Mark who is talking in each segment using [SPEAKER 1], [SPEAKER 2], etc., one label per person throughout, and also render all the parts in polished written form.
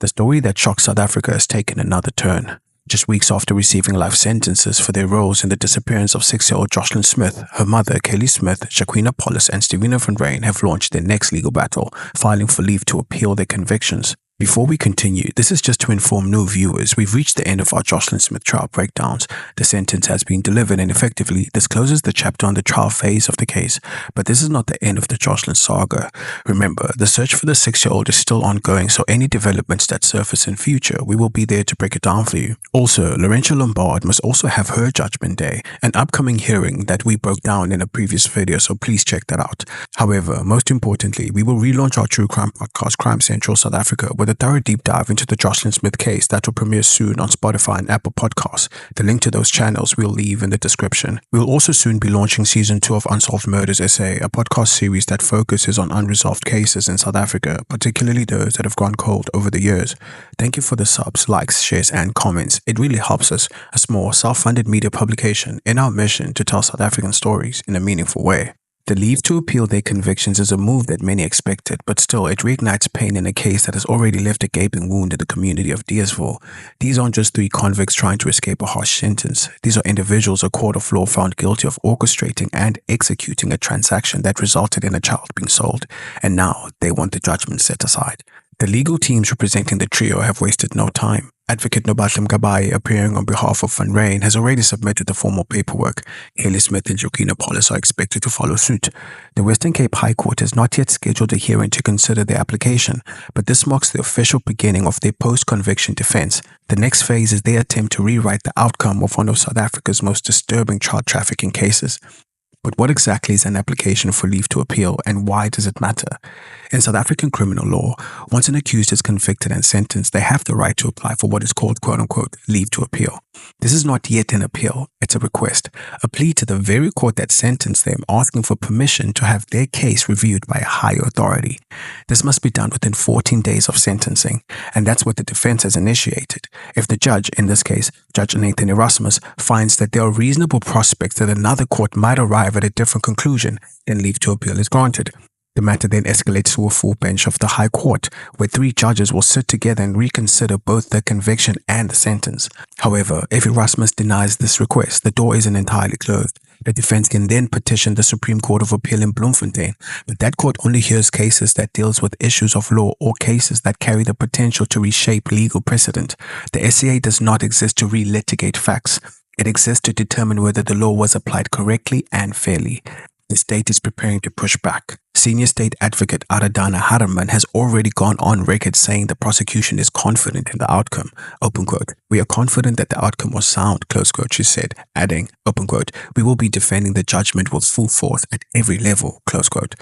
[SPEAKER 1] The story that shocked South Africa has taken another turn. Just weeks after receiving life sentences for their roles in the disappearance of 6-year-old Joshlin Smith, her mother, Kelly Smith, Jacquen Appollis, and Steveno van Rhyn have launched their next legal battle, filing for leave to appeal their convictions. Before we continue, this is just to inform new viewers we've reached the end of our Joshlin Smith trial breakdowns. The sentence has been delivered and effectively this closes the chapter on the trial phase of the case. But this is not the end of the Joshlin saga. Remember, the search for the 6-year-old is still ongoing, so any developments that surface in future, we will be there to break it down for you. Also, Lourentia Lombaard must also have her judgment day, an upcoming hearing that we broke down in a previous video, so please check that out. However, most importantly, we will relaunch our true crime podcast, Crime Central South Africa, with a thorough deep dive into the Joshlin Smith case that will premiere soon on Spotify and Apple Podcasts. The link to those channels we'll leave in the description. We will also soon be launching Season 2 of Unsolved Murders SA, a podcast series that focuses on unresolved cases in South Africa, particularly those that have gone cold over the years. Thank you for the subs, likes, shares, and comments. It really helps us, a small self-funded media publication, in our mission to tell South African stories in a meaningful way. The leave to appeal their convictions is a move that many expected, but still it reignites pain in a case that has already left a gaping wound in the community of Deersville. These aren't just 3 convicts trying to escape a harsh sentence. These are individuals a court of law found guilty of orchestrating and executing a transaction that resulted in a child being sold, and now they want the judgment set aside. The legal teams representing the trio have wasted no time. Advocate Nobatli Mkabayi, appearing on behalf of Van Rhyn, has already submitted the formal paperwork. Kelly Smith and Jacquen Appollis are expected to follow suit. The Western Cape High Court has not yet scheduled a hearing to consider their application, but this marks the official beginning of their post-conviction defense. The next phase is their attempt to rewrite the outcome of one of South Africa's most disturbing child trafficking cases. But what exactly is an application for leave to appeal, and why does it matter? In South African criminal law, once an accused is convicted and sentenced, they have the right to apply for what is called quote-unquote leave to appeal. This is not yet an appeal, it's a request, a plea to the very court that sentenced them, asking for permission to have their case reviewed by a higher authority. This must be done within 14 days of sentencing, and that's what the defense has initiated. If the judge, in this case, Judge Nathan Erasmus, finds that there are reasonable prospects that another court might arrive at a different conclusion, then leave to appeal is granted. The matter then escalates to a full bench of the High Court, where 3 judges will sit together and reconsider both the conviction and the sentence. However, if Erasmus denies this request, the door isn't entirely closed. The defense can then petition the Supreme Court of Appeal in Bloemfontein, but that court only hears cases that deals with issues of law or cases that carry the potential to reshape legal precedent. The SCA does not exist to relitigate facts. It exists to determine whether the law was applied correctly and fairly. The state is preparing to push back. Senior State Advocate Aradana Harriman has already gone on record saying the prosecution is confident in the outcome. Open quote, "We are confident that the outcome was sound," close quote, she said, adding, open quote, "We will be defending the judgment with full force at every level," close quote.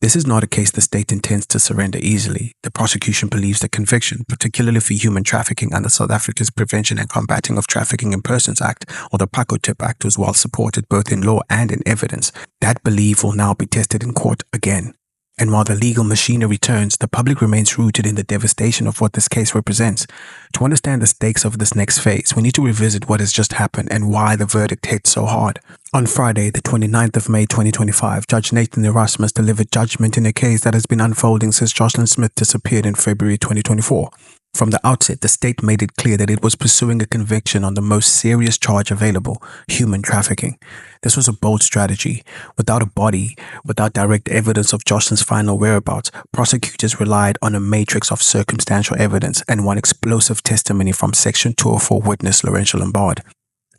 [SPEAKER 1] This is not a case the state intends to surrender easily. The prosecution believes the conviction, particularly for human trafficking under South Africa's Prevention and Combating of Trafficking in Persons Act, or the PACOTIP Act, was well supported both in law and in evidence. That belief will now be tested in court again. And while the legal machinery turns, the public remains rooted in the devastation of what this case represents. To understand the stakes of this next phase, we need to revisit what has just happened and why the verdict hit so hard. On Friday, the 29th of May 2025, Judge Nathan Erasmus delivered judgment in a case that has been unfolding since Joshlin Smith disappeared in February 2024. From the outset, the state made it clear that it was pursuing a conviction on the most serious charge available, human trafficking. This was a bold strategy. Without a body, without direct evidence of Joshlin's final whereabouts, prosecutors relied on a matrix of circumstantial evidence and one explosive testimony from Section 204 witness Lourentia Lombaard.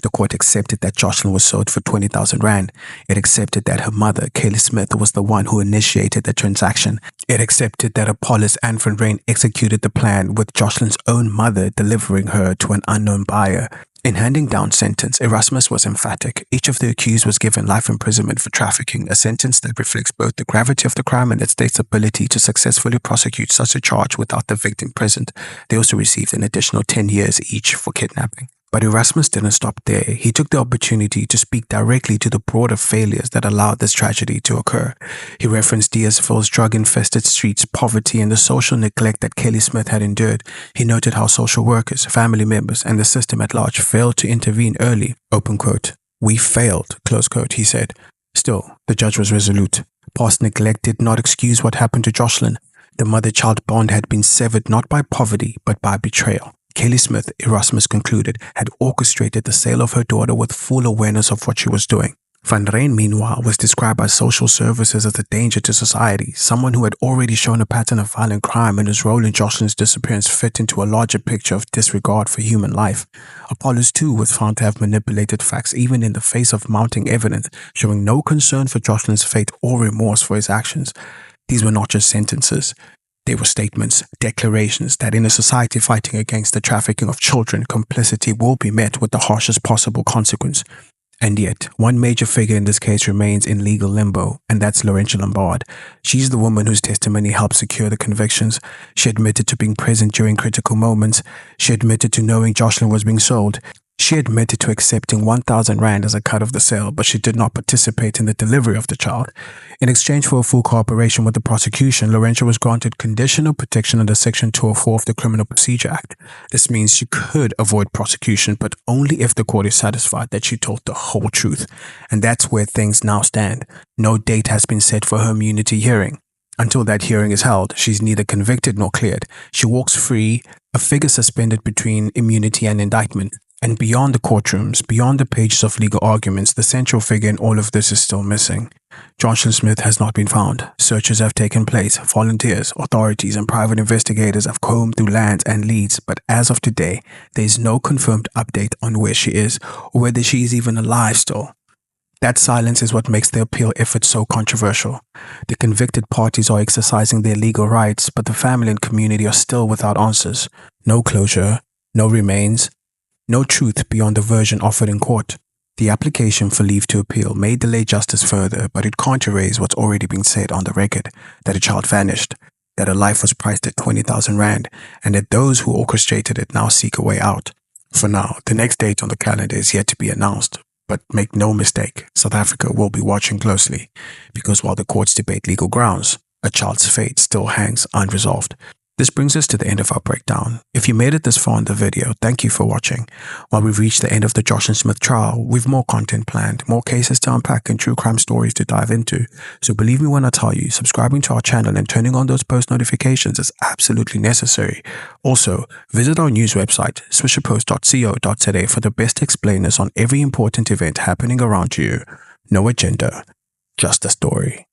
[SPEAKER 1] The court accepted that Joshlin was sold for 20,000 Rand. It accepted that her mother, Kelly Smith, was the one who initiated the transaction. It accepted that Appollis and Van Rhyn executed the plan, with Joshlin's own mother delivering her to an unknown buyer. In handing down sentence, Erasmus was emphatic. Each of the accused was given life imprisonment for trafficking, a sentence that reflects both the gravity of the crime and the state's ability to successfully prosecute such a charge without the victim present. They also received an additional 10 years each for kidnapping. But Erasmus didn't stop there. He took the opportunity to speak directly to the broader failures that allowed this tragedy to occur. He referenced Deersville's drug-infested streets, poverty, and the social neglect that Kelly Smith had endured. He noted how social workers, family members, and the system at large failed to intervene early. Open quote, "We failed," close quote, he said. Still, the judge was resolute. Past neglect did not excuse what happened to Joshlin. The mother-child bond had been severed not by poverty, but by betrayal. Kaylee Smith, Erasmus concluded, had orchestrated the sale of her daughter with full awareness of what she was doing. Van Rhyn, meanwhile, was described by social services as a danger to society, someone who had already shown a pattern of violent crime, and whose role in Joshlin's disappearance fit into a larger picture of disregard for human life. Appollis, too, was found to have manipulated facts even in the face of mounting evidence, showing no concern for Joshlin's fate or remorse for his actions. These were not just sentences. They were statements, declarations that in a society fighting against the trafficking of children, complicity will be met with the harshest possible consequence. And yet, one major figure in this case remains in legal limbo, and that's Lourentia Lombaard. She's the woman whose testimony helped secure the convictions. She admitted to being present during critical moments. She admitted to knowing Joshlin was being sold. She admitted to accepting 1,000 Rand as a cut of the sale, but she did not participate in the delivery of the child. In exchange for a full cooperation with the prosecution, Lourentia was granted conditional protection under Section 204 of the Criminal Procedure Act. This means she could avoid prosecution, but only if the court is satisfied that she told the whole truth. And that's where things now stand. No date has been set for her immunity hearing. Until that hearing is held, she's neither convicted nor cleared. She walks free, a figure suspended between immunity and indictment. And beyond the courtrooms, beyond the pages of legal arguments, the central figure in all of this is still missing. Joshlin Smith has not been found. Searches have taken place. Volunteers, authorities, and private investigators have combed through lands and leads, but as of today, there is no confirmed update on where she is or whether she is even alive still. That silence is what makes the appeal effort so controversial. The convicted parties are exercising their legal rights, but the family and community are still without answers. No closure, no remains, no truth beyond the version offered in court. The application for leave to appeal may delay justice further, but it can't erase what's already been said on the record, that a child vanished, that a life was priced at 20,000 Rand, and that those who orchestrated it now seek a way out. For now, the next date on the calendar is yet to be announced, but make no mistake, South Africa will be watching closely, because while the courts debate legal grounds, a child's fate still hangs unresolved. This brings us to the end of our breakdown. If you made it this far in the video, thank you for watching. While we've reached the end of the Joshlin Smith trial, we've more content planned, more cases to unpack and true crime stories to dive into. So believe me when I tell you, subscribing to our channel and turning on those post notifications is absolutely necessary. Also, visit our news website, swisherpost.co.za for the best explainers on every important event happening around you. No agenda, just a story.